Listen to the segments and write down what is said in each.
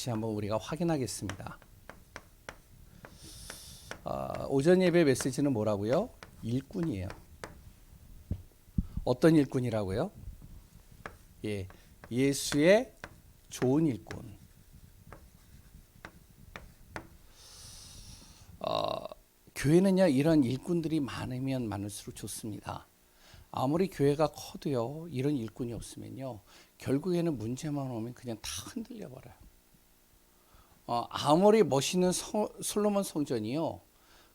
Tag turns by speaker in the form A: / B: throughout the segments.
A: 다시 한번 우리가 확인하겠습니다. 오전 예배 메시지는 뭐라고요? 일꾼이에요. 어떤 일꾼이라고요? 예수의 좋은 일꾼. 교회는요, 이런 일꾼들이 많으면 많을수록 좋습니다. 아무리 교회가 커도요, 이런 일꾼이 없으면요, 결국에는 문제만 오면 그냥 다 흔들려 버려요. 아무리 멋있는 솔로몬 성전이요,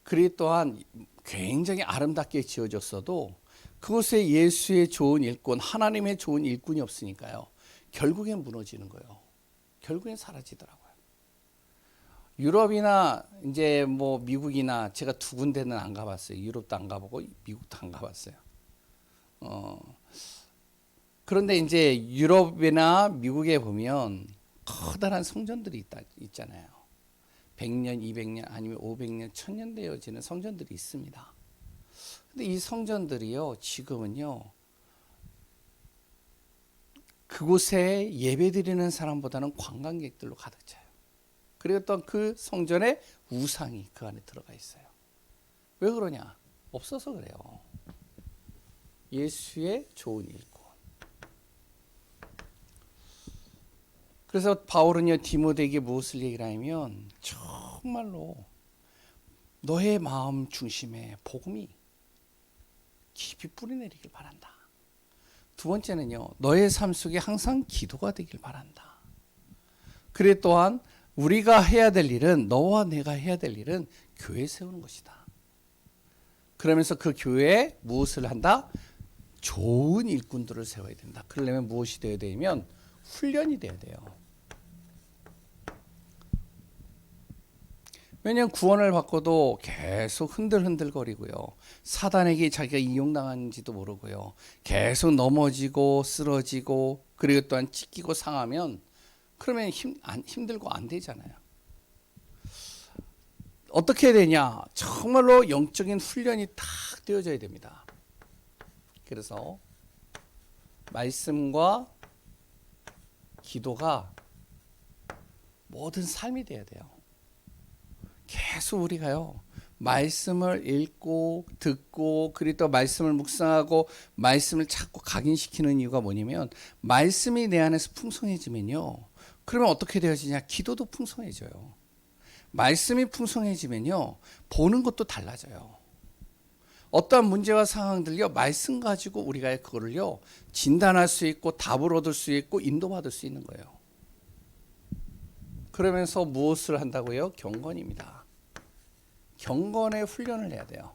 A: 그리 또한 굉장히 아름답게 지어졌어도 그곳에 예수의 좋은 일꾼, 하나님의 좋은 일꾼이 없으니까요, 결국엔 무너지는 거예요. 결국엔 사라지더라고요. 유럽이나 이제 뭐 미국이나 제가 두 군데는 안 가봤어요. 유럽도 안 가보고 미국도 안 가봤어요. 그런데 이제 유럽이나 미국에 보면 커다란 성전들이 있잖아요. 100년, 200년 아니면 500년, 1000년 되어지는 성전들이 있습니다. 근데 이 성전들이요, 지금은요, 그곳에 예배드리는 사람보다는 관광객들로 가득 차요. 그리고 또 그 성전에 우상이 그 안에 들어가 있어요. 왜 그러냐? 없어서 그래요. 예수의 좋은 일꾼. 그래서 바울은요, 디모데에게 무엇을 얘기를 하냐면, 정말로 너의 마음 중심에 복음이 깊이 뿌리내리길 바란다. 두 번째는요, 너의 삶 속에 항상 기도가 되길 바란다. 그래 또한 우리가 해야 될 일은, 너와 내가 해야 될 일은 교회 세우는 것이다. 그러면서 그 교회에 무엇을 한다? 좋은 일꾼들을 세워야 된다. 그러려면 무엇이 되어야 되냐면 훈련이 돼야 돼요. 왜냐하면 구원을 받고도 계속 흔들흔들거리고요. 사단에게 자기가 이용당하는지도 모르고요. 계속 넘어지고 쓰러지고 그리고 또한 찢기고 상하면 그러면 힘들고 안 되잖아요. 어떻게 해야 되냐? 정말로 영적인 훈련이 탁 되어져야 됩니다. 그래서 말씀과 기도가 모든 삶이 돼야 돼요. 계속 우리가요, 말씀을 읽고 듣고 그리고 또 말씀을 묵상하고 말씀을 자꾸 각인시키는 이유가 뭐냐면, 말씀이 내 안에서 풍성해지면요, 그러면 어떻게 되어지냐? 기도도 풍성해져요. 말씀이 풍성해지면요, 보는 것도 달라져요. 어떠한 문제와 상황들요, 말씀 가지고 우리가 그거를요, 진단할 수 있고 답을 얻을 수 있고 인도받을 수 있는 거예요. 그러면서 무엇을 한다고요? 경건입니다. 경건의 훈련을 해야 돼요.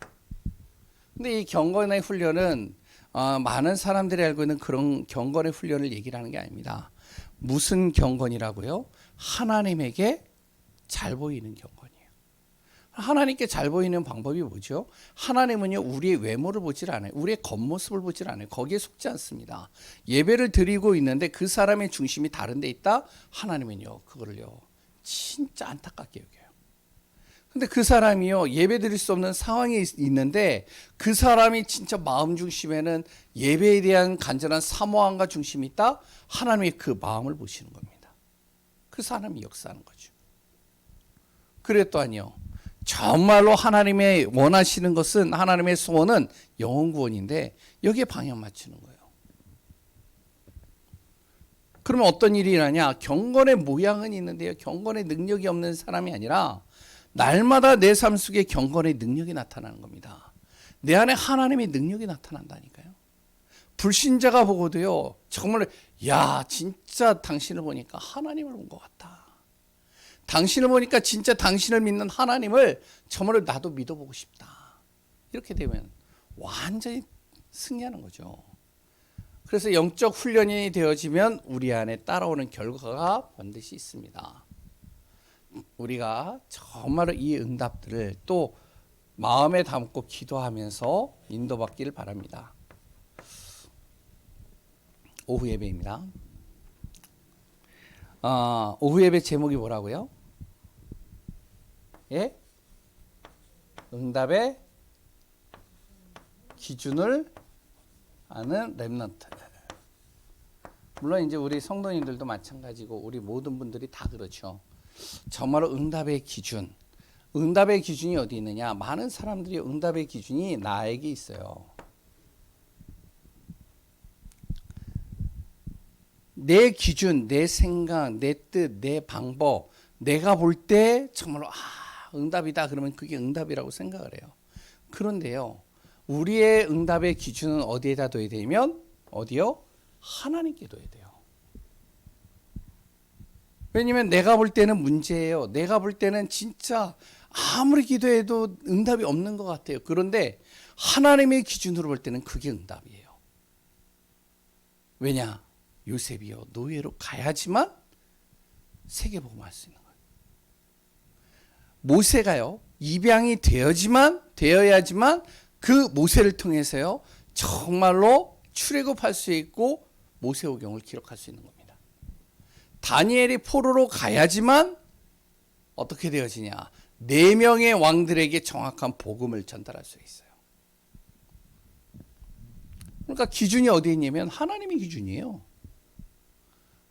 A: 근데 이 경건의 훈련은 많은 사람들이 알고 있는 그런 경건의 훈련을 얘기를 하는 게 아닙니다. 무슨 경건이라고요? 하나님에게 잘 보이는 경건이에요. 하나님께 잘 보이는 방법이 뭐죠? 하나님은요, 우리의 외모를 보질 않아요. 우리의 겉모습을 보질 않아요. 거기에 속지 않습니다. 예배를 드리고 있는데 그 사람의 중심이 다른 데 있다? 하나님은요, 그거를요, 진짜 안타깝게 여겨요. 근데 그 사람이요, 예배 드릴 수 없는 상황이 있는데 그 사람이 진짜 마음 중심에는 예배에 대한 간절한 사모함과 중심이 있다? 하나님이 그 마음을 보시는 겁니다. 그 사람이 역사하는 거죠. 그래 또한요, 정말로 하나님의 원하시는 것은, 하나님의 소원은 영혼 구원인데 여기에 방향 맞추는 거예요. 그러면 어떤 일이 일어나냐? 경건의 모양은 있는데요, 경건의 능력이 없는 사람이 아니라 날마다 내 삶 속에 경건의 능력이 나타나는 겁니다. 내 안에 하나님의 능력이 나타난다니까요. 불신자가 보고도요, 정말 야, 진짜 당신을 보니까 하나님을 본 것 같다. 당신을 보니까 진짜 당신을 믿는 하나님을 정말로 나도 믿어보고 싶다. 이렇게 되면 완전히 승리하는 거죠. 그래서 영적 훈련이 되어지면 우리 안에 따라오는 결과가 반드시 있습니다. 우리가 정말로 이 응답들을 또 마음에 담고 기도하면서 인도받기를 바랍니다. 오후 예배입니다. 오후 예배 제목이 뭐라고요? 예? 응답의 기준을 아는 렘넌트. 물론 이제 우리 성도님들도 마찬가지고 우리 모든 분들이 다 그렇죠. 정말로 응답의 기준. 응답의 기준이 어디 있느냐? 많은 사람들이 응답의 기준이 나에게 있어요. 내 기준, 내 생각, 내 뜻, 내 방법, 내가 볼 때 정말로 응답이다 그러면 그게 응답이라고 생각을 해요. 그런데요, 우리의 응답의 기준은 어디에다 둬야 되면 어디요? 하나님께 둬야 돼요. 왜냐면 내가 볼 때는 문제예요. 내가 볼 때는 진짜 아무리 기도해도 응답이 없는 것 같아요. 그런데 하나님의 기준으로 볼 때는 그게 응답이에요. 왜냐? 요셉이요, 노예로 가야지만 세계복음을 할 수 있는 거예요. 모세가요, 입양이 되어야지만 그 모세를 통해서요 정말로 출애굽할 수 있고 모세오경을 기록할 수 있는 겁니다. 다니엘이 포로로 가야지만 어떻게 되어지냐? 4명의 왕들에게 정확한 복음을 전달할 수 있어요. 그러니까 기준이 어디에 있냐면 하나님의 기준이에요.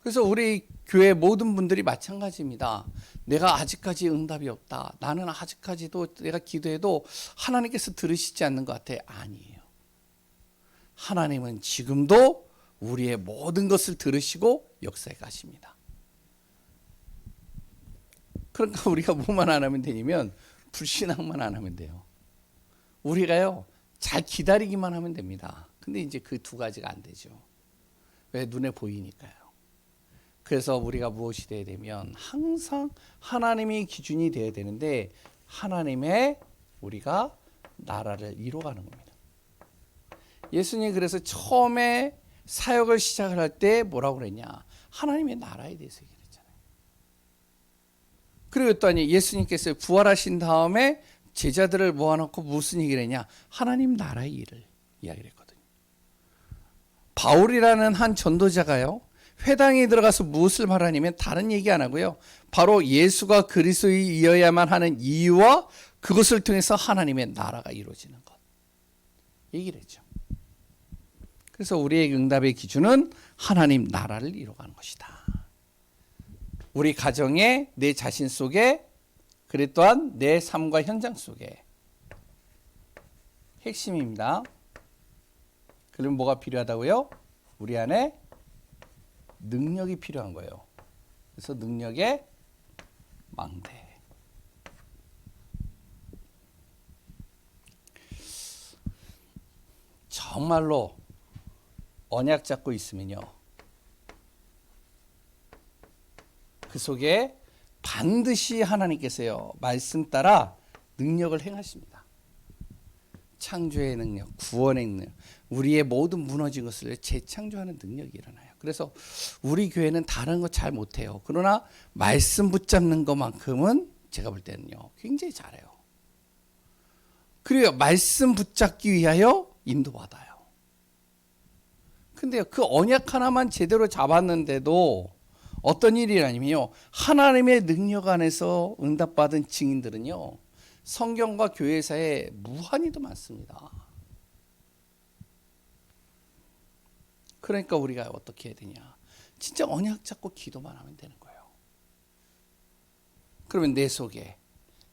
A: 그래서 우리 교회 모든 분들이 마찬가지입니다. 내가 아직까지 응답이 없다. 나는 아직까지도 내가 기도해도 하나님께서 들으시지 않는 것 같아. 아니에요. 하나님은 지금도 우리의 모든 것을 들으시고 역사에 가십니다. 그러니까 우리가 뭐만 안 하면 되냐면 불신앙만 안 하면 돼요. 우리가요 잘 기다리기만 하면 됩니다. 근데 이제 그 두 가지가 안 되죠. 왜? 눈에 보이니까요. 그래서 우리가 무엇이 돼야 되면 항상 하나님의 기준이 돼야 되는데 하나님의 우리가 나라를 이뤄가는 겁니다. 예수님이 그래서 처음에 사역을 시작을 할 때 뭐라고 그랬냐? 하나님의 나라에 대해서 얘기했잖아요. 그리고 또 아니 예수님께서 부활하신 다음에 제자들을 모아놓고 무슨 얘기를 했냐? 하나님 나라의 일을 이야기를 했거든요. 바울이라는 한 전도자가요, 회당에 들어가서 무엇을 말하냐면 다른 얘기 안 하고요, 바로 예수가 그리스도이어야만 하는 이유와 그것을 통해서 하나님의 나라가 이루어지는 것 얘기를 했죠. 그래서 우리의 응답의 기준은 하나님 나라를 이루어가는 것이다. 우리 가정에, 내 자신 속에, 그리고 또한 내 삶과 현장 속에 핵심입니다. 그러면 뭐가 필요하다고요? 우리 안에 능력이 필요한 거예요. 그래서 능력의 망대. 정말로 언약 잡고 있으면요, 그 속에 반드시 하나님께서요 말씀 따라 능력을 행하십니다. 창조의 능력, 구원의 능력, 우리의 모든 무너진 것을 재창조하는 능력이 일어나요. 그래서 우리 교회는 다른 거 잘 못해요. 그러나 말씀 붙잡는 것만큼은 제가 볼 때는요 굉장히 잘해요. 그리고 말씀 붙잡기 위하여 인도받아요. 근데요, 그 언약 하나만 제대로 잡았는데도 어떤 일이라면요, 하나님의 능력 안에서 응답받은 증인들은요 성경과 교회사에 무한히도 많습니다. 그러니까 우리가 어떻게 해야 되냐? 진짜 언약 잡고 기도만 하면 되는 거예요. 그러면 내 속에,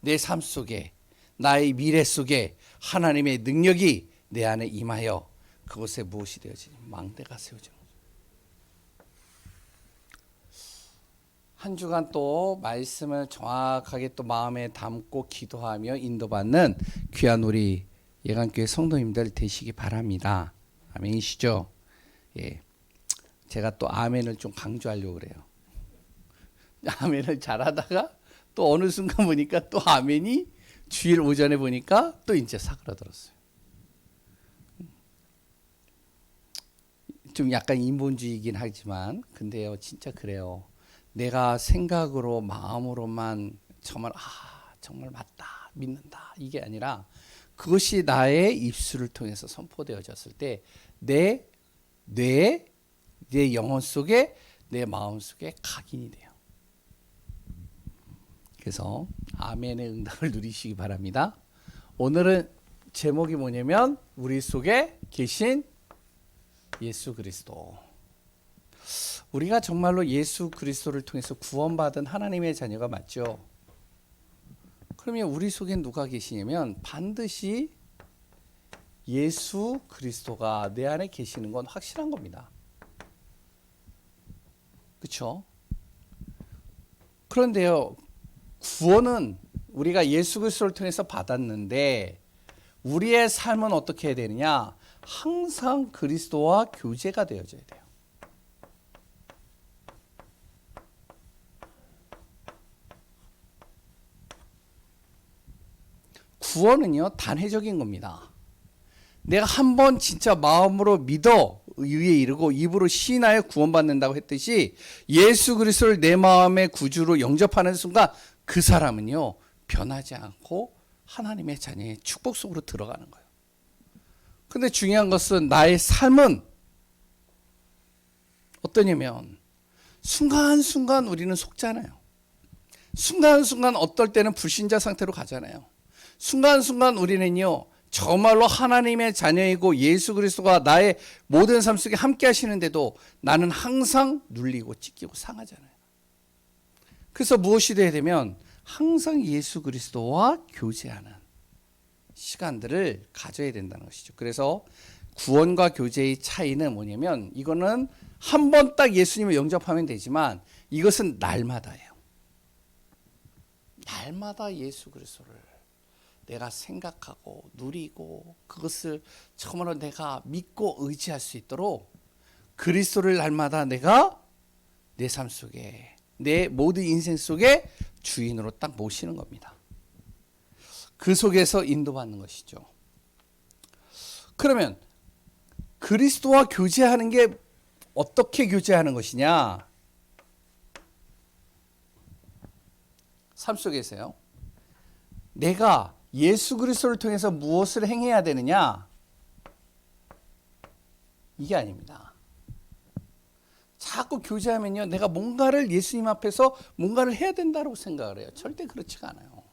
A: 내 삶 속에, 나의 미래 속에 하나님의 능력이 내 안에 임하여 그곳에 무엇이 되어지냐? 망대가 세워지는 거죠. 한 주간 또 말씀을 정확하게 또 마음에 담고 기도하며 인도받는 귀한 우리 예강교회 성도님들 되시기 바랍니다. 아멘이시죠? 예, 제가 또 아멘을 좀 강조하려고 그래요. 아멘을 잘하다가 또 어느 순간 보니까 또 아멘이 주일 오전에 보니까 또 이제 사그라들었어요. 좀 약간 인본주의이긴 하지만 근데요 진짜 그래요. 내가 생각으로 마음으로만 정말 정말 맞다 믿는다 이게 아니라 그것이 나의 입술을 통해서 선포되어졌을 때 내 뇌에, 내 영혼 속에, 내 마음 속에 각인이 돼요. 그래서 아멘의 응답을 누리시기 바랍니다. 오늘은 제목이 뭐냐면 우리 속에 계신 예수 그리스도. 우리가 정말로 예수 그리스도를 통해서 구원받은 하나님의 자녀가 맞죠? 그러면 우리 속에 누가 계시냐면 반드시 예수 그리스도가 내 안에 계시는 건 확실한 겁니다. 그렇죠? 그런데요, 구원은 우리가 예수 그리스도를 통해서 받았는데 우리의 삶은 어떻게 해야 되느냐? 항상 그리스도와 교제가 되어져야 돼요. 구원은요, 단회적인 겁니다. 내가 한번 진짜 마음으로 믿어 의에 이르고 입으로 시인하여 구원받는다고 했듯이 예수 그리스도를 내 마음의 구주로 영접하는 순간 그 사람은요, 변하지 않고 하나님의 자녀의 축복 속으로 들어가는 거예요. 근데 중요한 것은 나의 삶은 어떠냐면 순간순간 우리는 속잖아요. 순간순간 어떨 때는 불신자 상태로 가잖아요. 순간순간 우리는요, 정말로 하나님의 자녀이고 예수 그리스도가 나의 모든 삶 속에 함께 하시는데도 나는 항상 눌리고 찢기고 상하잖아요. 그래서 무엇이 돼야 되면 항상 예수 그리스도와 교제하는 시간들을 가져야 된다는 것이죠. 그래서 구원과 교제의 차이는 뭐냐면 이거는 한 번 딱 예수님을 영접하면 되지만 이것은 날마다예요. 날마다 예수 그리스도를 내가 생각하고 누리고 그것을 처음으로 내가 믿고 의지할 수 있도록 그리스도를 날마다 내가 내 삶 속에 내 모든 인생 속에 주인으로 딱 모시는 겁니다. 그 속에서 인도받는 것이죠. 그러면 그리스도와 교제하는 게 어떻게 교제하는 것이냐? 삶 속에서요. 내가 예수 그리스도를 통해서 무엇을 행해야 되느냐? 이게 아닙니다. 자꾸 교제하면요, 내가 뭔가를 예수님 앞에서 뭔가를 해야 된다고 생각을 해요. 절대 그렇지가 않아요.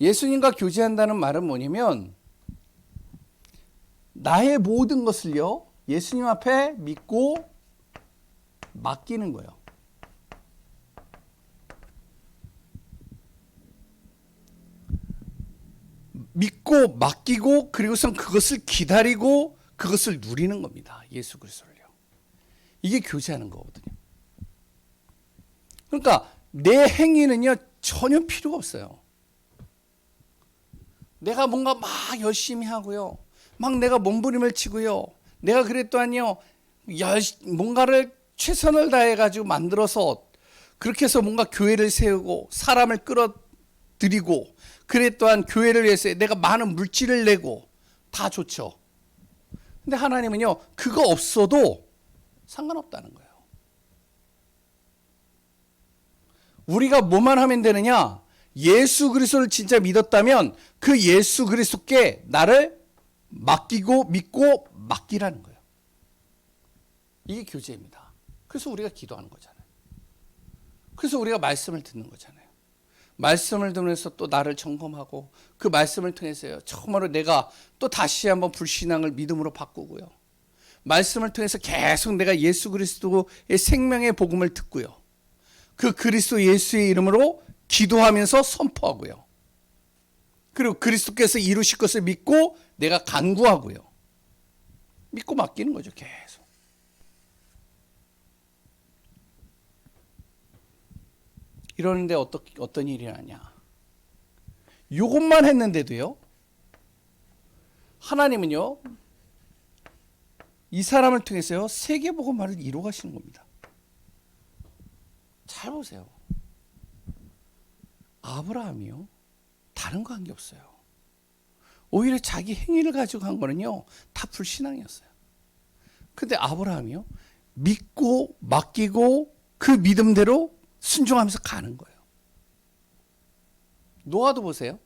A: 예수님과 교제한다는 말은 뭐냐면 나의 모든 것을요, 예수님 앞에 믿고 맡기는 거예요. 믿고 맡기고 그리고선 그것을 기다리고 그것을 누리는 겁니다. 예수 그리스도를요. 이게 교제하는 거거든요. 그러니까 내 행위는요, 전혀 필요가 없어요. 내가 뭔가 막 열심히 하고요, 막 내가 몸부림을 치고요, 내가 그랬더니요, 뭔가를 최선을 다해가지고 만들어서 그렇게 해서 뭔가 교회를 세우고 사람을 끌어들이고 그래 또한 교회를 위해서 내가 많은 물질을 내고 다 좋죠. 근데 하나님은요, 그거 없어도 상관없다는 거예요. 우리가 뭐만 하면 되느냐? 예수 그리스도를 진짜 믿었다면 그 예수 그리스도께 나를 맡기고 믿고 맡기라는 거예요. 이게 교제입니다. 그래서 우리가 기도하는 거잖아요. 그래서 우리가 말씀을 듣는 거잖아요. 말씀을 들으면서 또 나를 점검하고 그 말씀을 통해서요, 처음으로 내가 또 다시 한번 불신앙을 믿음으로 바꾸고요, 말씀을 통해서 계속 내가 예수 그리스도의 생명의 복음을 듣고요, 그 그리스도 예수의 이름으로 기도하면서 선포하고요, 그리고 그리스도께서 이루실 것을 믿고 내가 간구하고요, 믿고 맡기는 거죠. 계속. 이러는데 어떤 일이 나냐? 이것만 했는데도요, 하나님은요, 이 사람을 통해서요, 세계복음화를 이루어 가시는 겁니다. 잘 보세요. 아브라함이요, 다른 거 한 게 없어요. 오히려 자기 행위를 가지고 한 거는요, 다 불신앙이었어요. 근데 아브라함이요, 믿고 맡기고 그 믿음대로 순종하면서 가는 거예요. 노아도 보세요.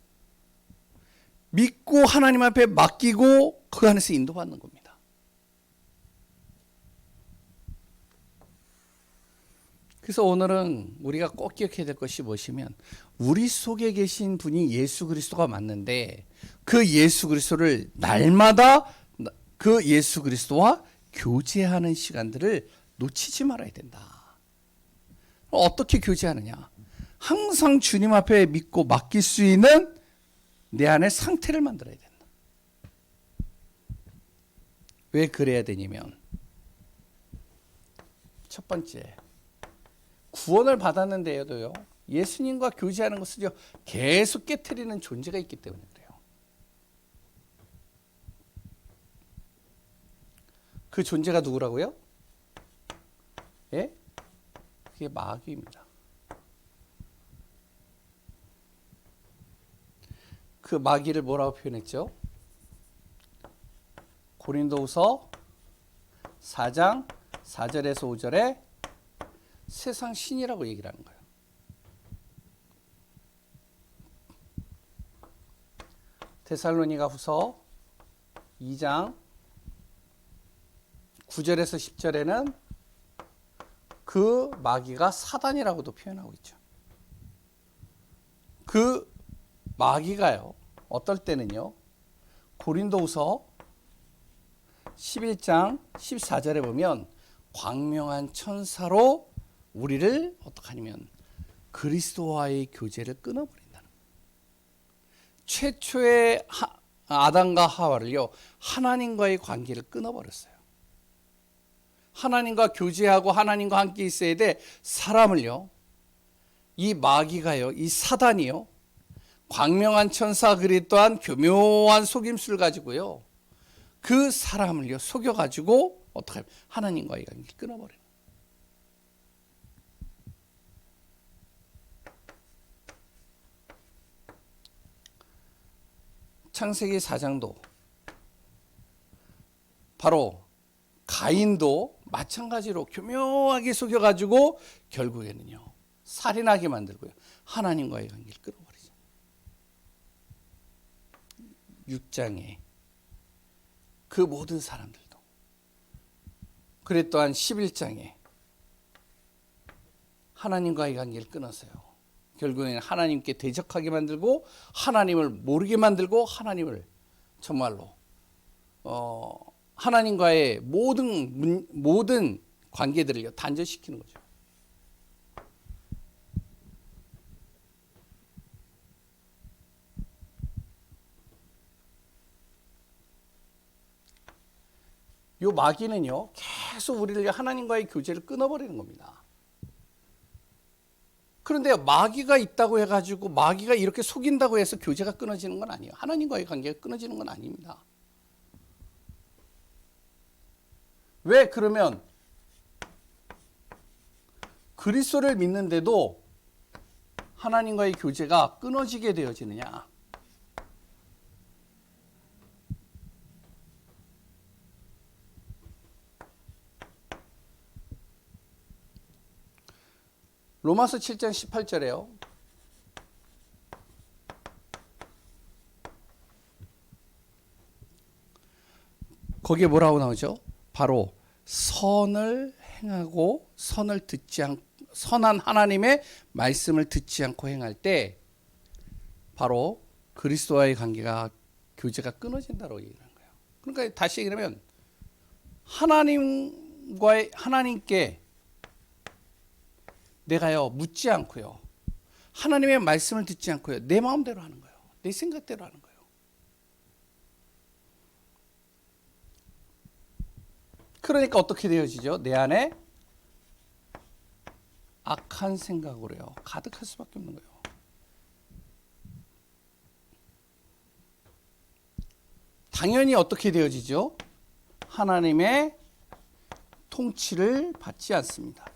A: 믿고 하나님 앞에 맡기고 그 안에서 인도받는 겁니다. 그래서 오늘은 우리가 꼭 기억해야 될 것이 무엇이면 우리 속에 계신 분이 예수 그리스도가 맞는데 그 예수 그리스도를 날마다 그 예수 그리스도와 교제하는 시간들을 놓치지 말아야 된다. 어떻게 교제하느냐? 항상 주님 앞에 믿고 맡길 수 있는 내 안의 상태를 만들어야 된다. 왜 그래야 되냐면, 첫 번째, 구원을 받았는데도요, 예수님과 교제하는 것을 계속 깨트리는 존재가 있기 때문에 그래요. 그 존재가 누구라고요? 예? 그게 마귀입니다. 그 마귀를 뭐라고 표현했죠? 고린도후서 4장 4절에서 5절에 세상 신이라고 얘기를 하는 거예요. 데살로니가 후서 2장 9절에서 10절에는 그 마귀가 사단이라고도 표현하고 있죠. 그 마귀가요, 어떨 때는요, 고린도후서 11장 14절에 보면 광명한 천사로 우리를 어떻게 하냐면 그리스도와의 교제를 끊어버린다는 거예요. 최초의 아담과 하와를요, 하나님과의 관계를 끊어버렸어요. 하나님과 교제하고 하나님과 함께 있어야 돼 사람을요, 이 마귀가요, 이 사단이요, 광명한 천사 그리 또한 교묘한 속임수를 가지고요, 그 사람을요 속여가지고 어떻게 하면 하나님과의 관계를 끊어버려요. 창세기 4장도 바로 가인도 마찬가지로 교묘하게 속여가지고 결국에는요 살인하게 만들고요 하나님과의 관계를 끊어버리죠. 6장에 그 모든 사람들도, 그래 또한 11장에 하나님과의 관계를 끊었어요. 결국에는 하나님께 대적하게 만들고 하나님을 모르게 만들고 하나님을 정말로 하나님과의 모든 관계들을 단절시키는 거죠. 요 마귀는요 계속 우리를 하나님과의 교제를 끊어버리는 겁니다. 그런데 마귀가 있다고 해가지고 마귀가 이렇게 속인다고 해서 교제가 끊어지는 건 아니에요. 하나님과의 관계가 끊어지는 건 아닙니다. 왜 그러면 그리스도를 믿는데도 하나님과의 교제가 끊어지게 되어지느냐? 로마서 7장 18절에요. 거기에 뭐라고 나오죠? 바로 선을 행하고 선한 하나님의 말씀을 듣지 않고 행할 때 바로 그리스도와의 관계가 교제가 끊어진다고 얘기하는 거예요. 그러니까 다시 얘기하면 하나님께 내가요 묻지 않고요 하나님의 말씀을 듣지 않고요 내 마음대로 하는 거예요. 내 생각대로 하는 거예요. 그러니까 어떻게 되어지죠? 내 안에 악한 생각으로요 가득할 수밖에 없는 거예요. 당연히 어떻게 되어지죠? 하나님의 통치를 받지 않습니다.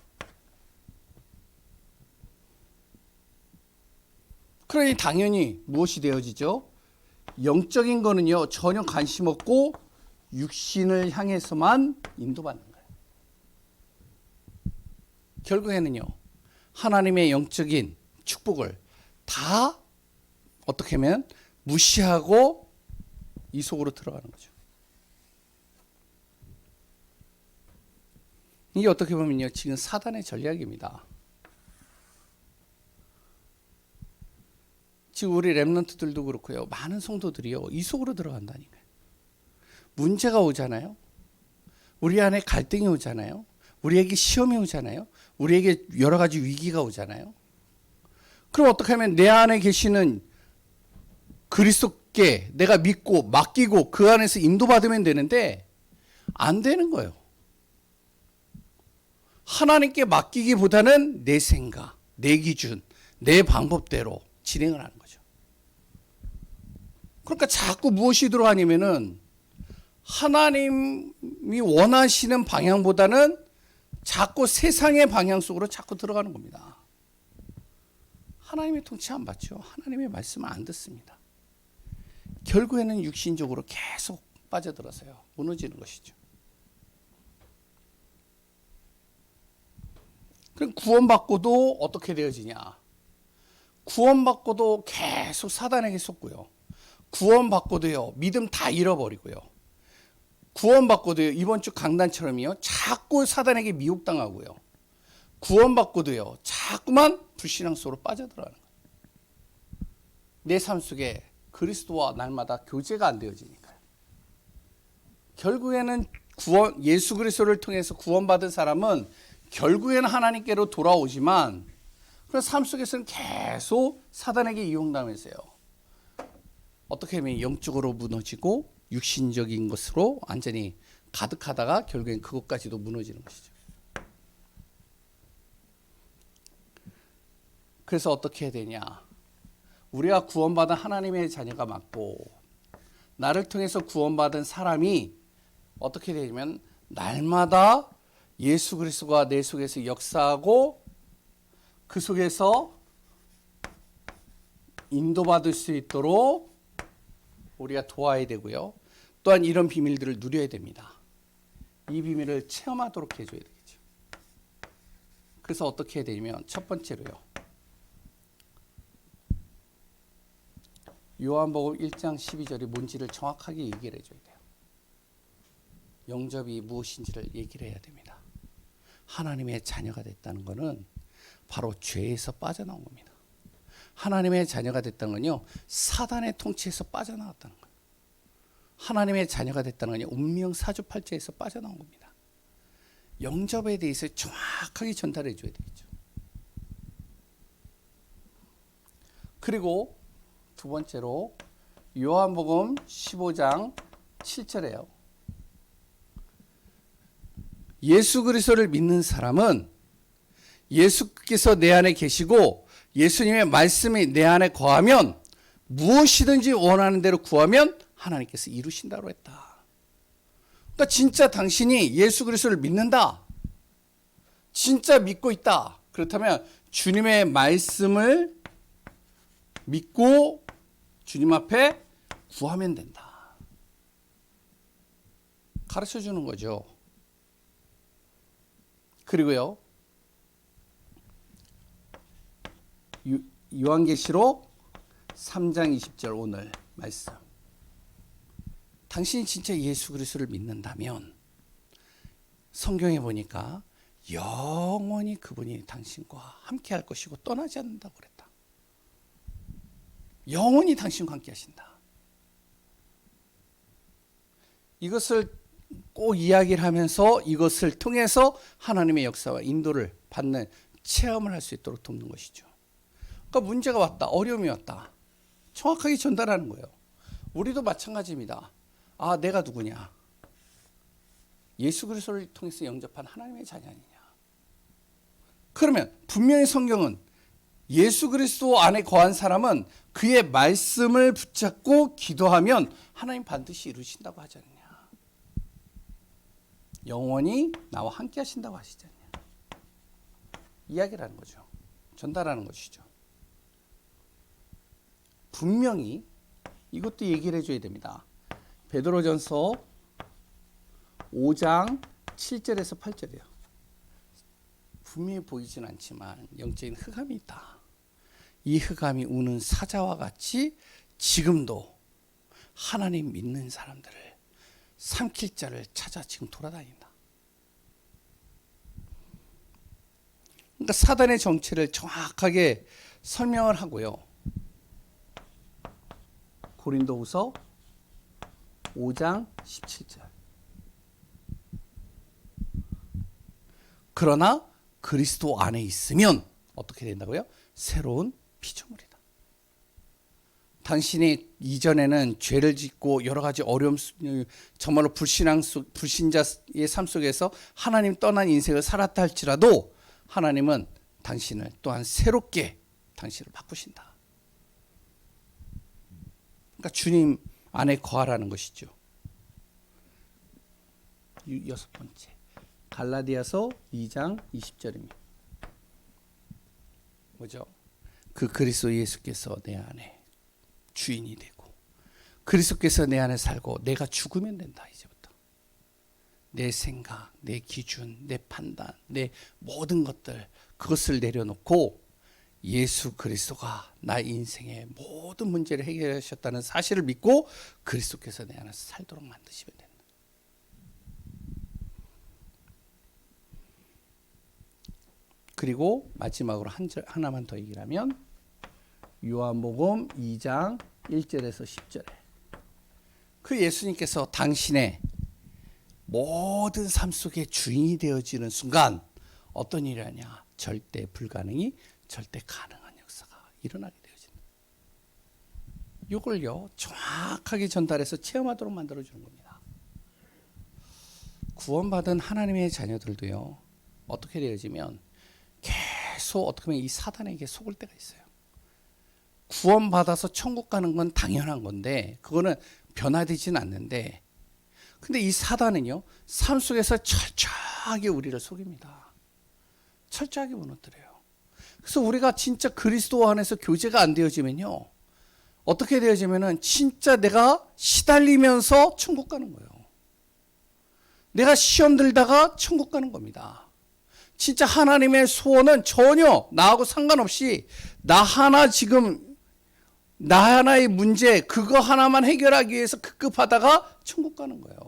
A: 그러니 당연히 무엇이 되어지죠? 영적인 거는요 전혀 관심 없고 육신을 향해서만 인도받는 거예요. 결국에는요 하나님의 영적인 축복을 다 어떻게 하면 무시하고 이 속으로 들어가는 거죠. 이게 어떻게 보면요 지금 사단의 전략입니다. 지금 우리 렘넌트들도 그렇고요 많은 성도들이요 이 속으로 들어간다니까요. 문제가 오잖아요. 우리 안에 갈등이 오잖아요. 우리에게 시험이 오잖아요. 우리에게 여러 가지 위기가 오잖아요. 그럼 어떻게 하면 내 안에 계시는 그리스도께 내가 믿고 맡기고 그 안에서 인도받으면 되는데 안 되는 거예요. 하나님께 맡기기보다는 내 생각, 내 기준, 내 방법대로 진행을 하는 거죠. 그러니까 자꾸 무엇이 들어가냐면은 하나님이 원하시는 방향보다는 자꾸 세상의 방향 속으로 자꾸 들어가는 겁니다. 하나님의 통치 안 받죠. 하나님의 말씀을 안 듣습니다. 결국에는 육신적으로 계속 빠져들어서요. 무너지는 것이죠. 그럼 구원받고도 어떻게 되어지냐? 구원받고도 계속 사단에게 속고요. 구원받고도요. 믿음 다 잃어버리고요. 구원받고도요. 이번 주 강단처럼요. 자꾸 사단에게 미혹당하고요. 구원받고도요. 자꾸만 불신앙 속으로 빠져들어가는 거예요. 내 삶 속에 그리스도와 날마다 교제가 안 되어지니까요. 결국에는 예수 그리스도를 통해서 구원받은 사람은 결국에는 하나님께로 돌아오지만 그 삶 속에서는 계속 사단에게 이용당해서요. 어떻게 하면 영적으로 무너지고 육신적인 것으로 완전히 가득하다가 결국엔 그것까지도 무너지는 것이죠. 그래서 어떻게 해야 되냐? 우리가 구원받은 하나님의 자녀가 맞고 나를 통해서 구원받은 사람이 어떻게 되냐면 날마다 예수 그리스도가 내 속에서 역사하고 그 속에서 인도받을 수 있도록 우리가 도와야 되고요. 또한 이런 비밀들을 누려야 됩니다. 이 비밀을 체험하도록 해줘야 되겠죠. 그래서 어떻게 해야 되냐면 첫 번째로요. 요한복음 1장 12절이 뭔지를 정확하게 얘기를 해줘야 돼요. 영접이 무엇인지를 얘기를 해야 됩니다. 하나님의 자녀가 됐다는 것은 바로 죄에서 빠져나온 겁니다. 하나님의 자녀가 됐다는 건요. 사단의 통치에서 빠져나왔다는 거예요. 하나님의 자녀가 됐다는 건요. 운명 사주팔자에서 빠져나온 겁니다. 영접에 대해서 정확하게 전달해 줘야 되겠죠. 그리고 두 번째로 요한복음 15장 7절에요. 예수 그리스도를 믿는 사람은 예수께서 내 안에 계시고 예수님의 말씀이 내 안에 거하면 무엇이든지 원하는 대로 구하면 하나님께서 이루신다고 했다. 그러니까 진짜 당신이 예수 그리스도를 믿는다. 진짜 믿고 있다. 그렇다면 주님의 말씀을 믿고 주님 앞에 구하면 된다. 가르쳐 주는 거죠. 그리고요. 요한계시록 3장 20절 오늘 말씀. 당신이 진짜 예수 그리스도를 믿는다면 성경에 보니까 영원히 그분이 당신과 함께 할 것이고 떠나지 않는다고 그랬다. 영원히 당신과 함께 하신다. 이것을 꼭 이야기를 하면서 이것을 통해서 하나님의 역사와 인도를 받는 체험을 할 수 있도록 돕는 것이죠. 그러니까 문제가 왔다. 어려움이 왔다. 정확하게 전달하는 거예요. 우리도 마찬가지입니다. 아, 내가 누구냐? 예수 그리스도를 통해서 영접한 하나님의 자녀 아니냐? 그러면 분명히 성경은 예수 그리스도 안에 거한 사람은 그의 말씀을 붙잡고 기도하면 하나님 반드시 이루신다고 하지 않느냐? 영원히 나와 함께 하신다고 하시지 않느냐? 이야기를 하는 거죠. 전달하는 것이죠. 분명히 이것도 얘기를 해줘야 됩니다. 베드로전서 5장 7절에서 8절이에요. 분명히 보이진 않지만 영적인 흑암이 있다. 이 흑암이 우는 사자와 같이 지금도 하나님 믿는 사람들을 삼킬 자를 찾아 지금 돌아다닌다. 그러니까 사단의 정체를 정확하게 설명을 하고요. 고린도후서 5장 17절. 그러나 그리스도 안에 있으면 어떻게 된다고요? 새로운 피조물이다. 당신이 이전에는 죄를 짓고 여러 가지 어려움, 정말로 불신자의 삶 속에서 하나님 떠난 인생을 살았다 할지라도 하나님은 당신을 또한 새롭게 당신을 바꾸신다. 그러니까 주님 안에 거하라는 것이죠. 여섯 번째, 갈라디아서 2장 20절입니다. 뭐죠? 그 그리스도 예수께서 내 안에 주인이 되고 그리스도께서 내 안에 살고 내가 죽으면 된다. 이제부터 내 생각, 내 기준, 내 판단, 내 모든 것들 그것을 내려놓고 예수 그리스도가 나의 인생의 모든 문제를 해결하셨다는 사실을 믿고 그리스도께서 내 안에서 살도록 만드시면 된다. 그리고 마지막으로 하나만 더 얘기를 하면 요한복음 2장 1절에서 10절에 그 예수님께서 당신의 모든 삶 속에 주인이 되어지는 순간 어떤 일이 하냐? 절대 불가능이 절대 가능한 역사가 일어나게 되어진다. 이걸요 정확하게 전달해서 체험하도록 만들어주는 겁니다. 구원받은 하나님의 자녀들도요 어떻게 되어지면 계속 어떻게 보면 이 사단에게 속을 때가 있어요. 구원받아서 천국 가는 건 당연한 건데 그거는 변화되지는 않는데 근데 이 사단은요 삶 속에서 철저하게 우리를 속입니다. 철저하게 무너뜨려요. 그래서 우리가 진짜 그리스도 안에서 교제가 안 되어지면요 어떻게 되어지면은 진짜 내가 시달리면서 천국 가는 거예요. 내가 시험 들다가 천국 가는 겁니다. 진짜 하나님의 소원은 전혀 나하고 상관없이 나 하나의 문제 그거 하나만 해결하기 위해서 급급하다가 천국 가는 거예요.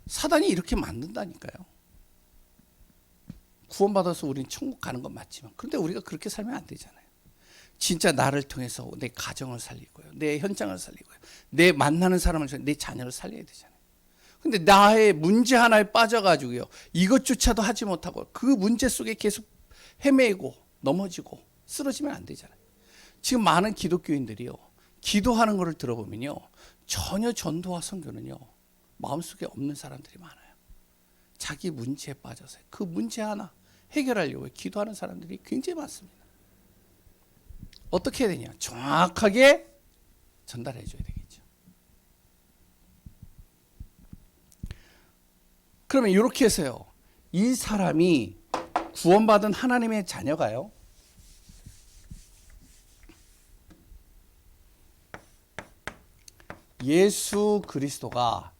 A: 사단이 이렇게 만든다니까요. 구원받아서 우리는 천국 가는 건 맞지만 그런데 우리가 그렇게 살면 안 되잖아요. 진짜 나를 통해서 내 가정을 살리고요. 내 현장을 살리고요. 내 만나는 사람을 살리고 내 자녀를 살려야 되잖아요. 근데 나의 문제 하나에 빠져가지고요. 이것조차도 하지 못하고 그 문제 속에 계속 헤매고 넘어지고 쓰러지면 안 되잖아요. 지금 많은 기독교인들이요. 기도하는 것을 들어보면요. 전혀 전도와 선교는요. 마음속에 없는 사람들이 많아요. 자기 문제에 빠져서 그 문제 하나 해결하려고 기도하는 사람들이 굉장히 많습니다. 어떻게 해야 되냐? 정확하게 전달해 줘야 되겠죠. 그러면 이렇게 해서요. 이 사람이 구원받은 하나님의 자녀가요. 예수 그리스도가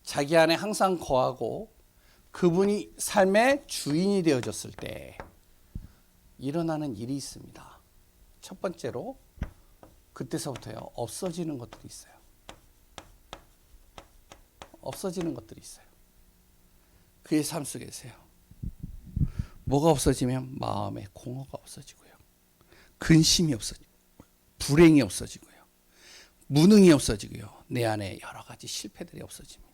A: 자기 안에 항상 거하고 그분이 삶의 주인이 되어졌을 때 일어나는 일이 있습니다. 첫 번째로 그때서부터요. 없어지는 것들이 있어요. 없어지는 것들이 있어요. 그의 삶 속에서요. 뭐가 없어지면 마음의 공허가 없어지고요. 근심이 없어지고 불행이 없어지고요. 무능이 없어지고요. 내 안에 여러 가지 실패들이 없어집니다.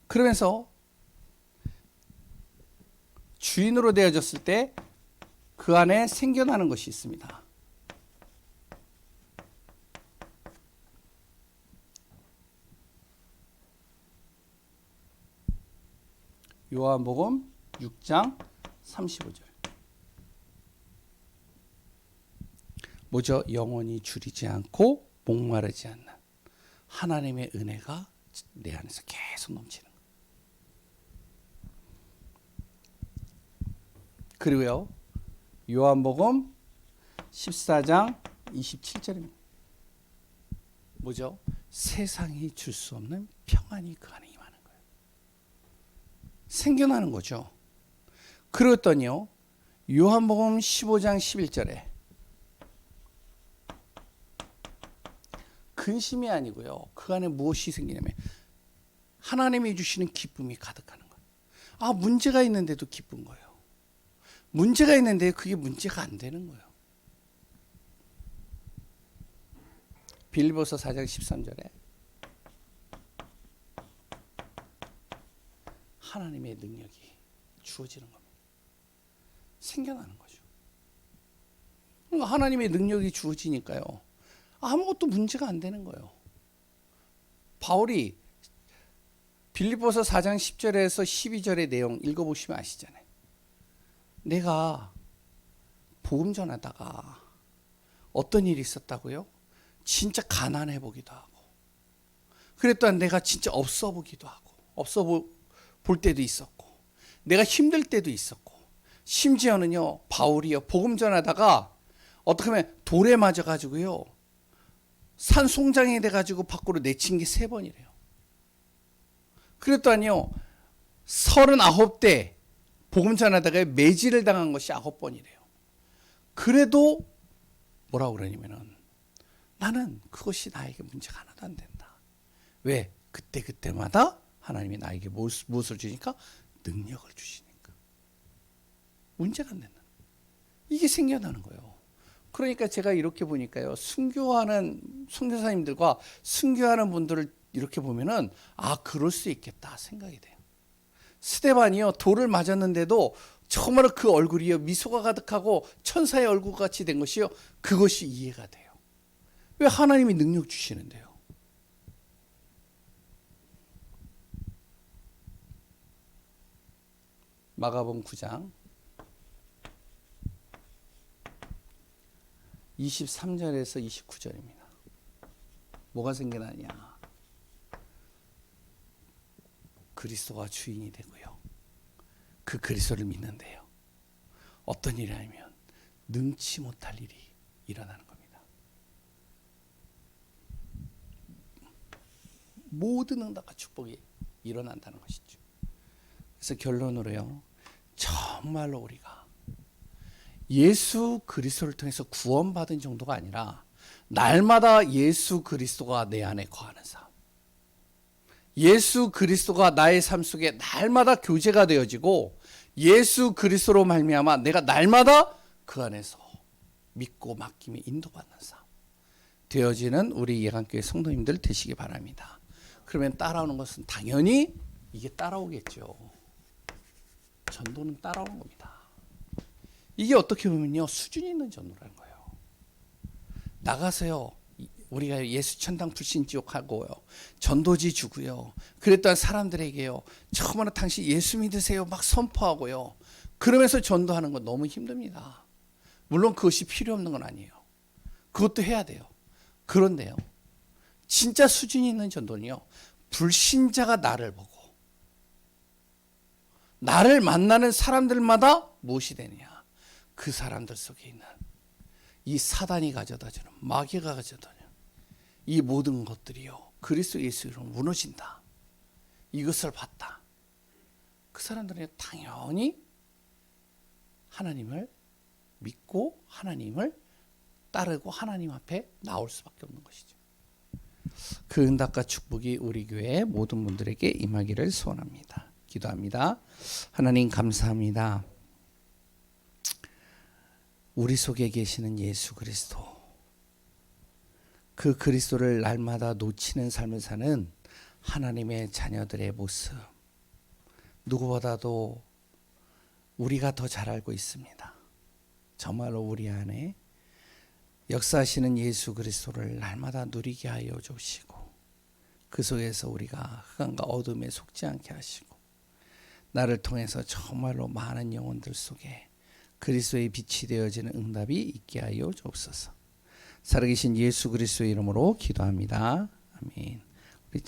A: 그러면서 주인으로 되어졌을 때 그 안에 생겨나는 것이 있습니다. 요한복음 6장 35절. 뭐죠? 영원히 줄이지 않고 목마르지 않는 하나님의 은혜가 내 안에서 계속 넘치는 거예요. 그리고요. 요한복음 14장 27절입니다. 뭐죠? 세상이 줄 수 없는 평안이 그 안에 임하는 거예요. 생겨나는 거죠. 그랬더니요. 요한복음 15장 11절에 근심이 아니고요. 그 안에 무엇이 생기냐면 하나님이 주시는 기쁨이 가득하는 거예요. 아, 문제가 있는데도 기쁜 거예요. 문제가 있는데 그게 문제가 안 되는 거예요. 빌립보서 4장 13절에 하나님의 능력이 주어지는 겁니다. 생겨나는 거죠. 그러니까 하나님의 능력이 주어지니까요, 아무것도 문제가 안 되는 거예요. 바울이 빌립보서 4장 10절에서 12절의 내용 읽어보시면 아시잖아요. 내가 복음 전하다가 어떤 일이 있었다고요? 진짜 가난해 보기도 하고, 그랬더니 내가 진짜 없어 보기도 하고, 볼 때도 있었고, 내가 힘들 때도 있었고, 심지어는요, 바울이요, 복음 전하다가 어떻게 하면 돌에 맞아가지고요, 산 송장이 돼가지고 밖으로 내친 게 3번이래요. 그랬더니요, 39대 복음 전하다가 매질을 당한 것이 9번이래요. 그래도 뭐라고 그러냐면은, 나는 그것이 나에게 문제가 하나도 안 된다. 왜? 그때마다 하나님이 나에게 무엇을 주니까? 능력을 주시니까. 문제가 안 된다. 이게 생겨나는 거예요. 그러니까 제가 이렇게 보니까요, 순교하는 선교사님들과 순교하는 분들을 이렇게 보면은, 아, 그럴 수 있겠다 생각이 돼요. 스데반이요, 돌을 맞았는데도 정말로 그 얼굴이요, 미소가 가득하고 천사의 얼굴 같이 된 것이요, 그것이 이해가 돼요. 왜? 하나님이 능력 주시는데요. 마가복음 9장 23절에서 29절입니다. 뭐가 생겨나냐? 그리스도가 주인이 되고요, 그 그리스도를 믿는데요, 어떤 일이 아니면 능치 못할 일이 일어나는 겁니다. 모든 응답과 축복이 일어난다는 것이죠. 그래서 결론으로요, 정말로 우리가 예수 그리스도를 통해서 구원받은 정도가 아니라 날마다 예수 그리스도가 내 안에 거하는 삶, 예수 그리스도가 나의 삶 속에 날마다 교제가 되어지고, 예수 그리스도로 말미암아 내가 날마다 그 안에서 믿고 맡김에 인도받는 삶 되어지는 우리 예강교회 성도님들 되시기 바랍니다. 그러면 따라오는 것은 당연히 이게 따라오겠죠. 전도는 따라오는 겁니다. 이게 어떻게 보면요, 수준 있는 전도라는 거예요. 나가서요, 우리가 예수 천당 불신 지옥 하고요, 전도지 주고요, 그랬던 사람들에게요, 처음으로 당신 예수 믿으세요 막 선포하고요, 그러면서 전도하는 건 너무 힘듭니다. 물론 그것이 필요 없는 건 아니에요. 그것도 해야 돼요. 그런데요, 진짜 수준 있는 전도는요, 불신자가 나를 보고 나를 만나는 사람들마다 무엇이 되느냐? 그 사람들 속에 있는 이 사단이 가져다주는, 마귀가 가져다주는 이 모든 것들이요, 그리스도 예수로 무너진다. 이것을 봤다. 그 사람들은 당연히 하나님을 믿고 하나님을 따르고 하나님 앞에 나올 수밖에 없는 것이죠. 그 응답과 축복이 우리 교회 모든 분들에게 임하기를 소원합니다. 기도합니다. 하나님 감사합니다. 우리 속에 계시는 예수 그리스도, 그 그리스도를 날마다 놓치는 삶을 사는 하나님의 자녀들의 모습, 누구보다도 우리가 더 잘 알고 있습니다. 정말로 우리 안에 역사하시는 예수 그리스도를 날마다 누리게 하여 주시고, 그 속에서 우리가 흑암과 어둠에 속지 않게 하시고, 나를 통해서 정말로 많은 영혼들 속에 그리스도의 빛이 되어지는 응답이 있게 하여 주옵소서. 살아계신 예수 그리스도의 이름으로 기도합니다. 아멘. 우리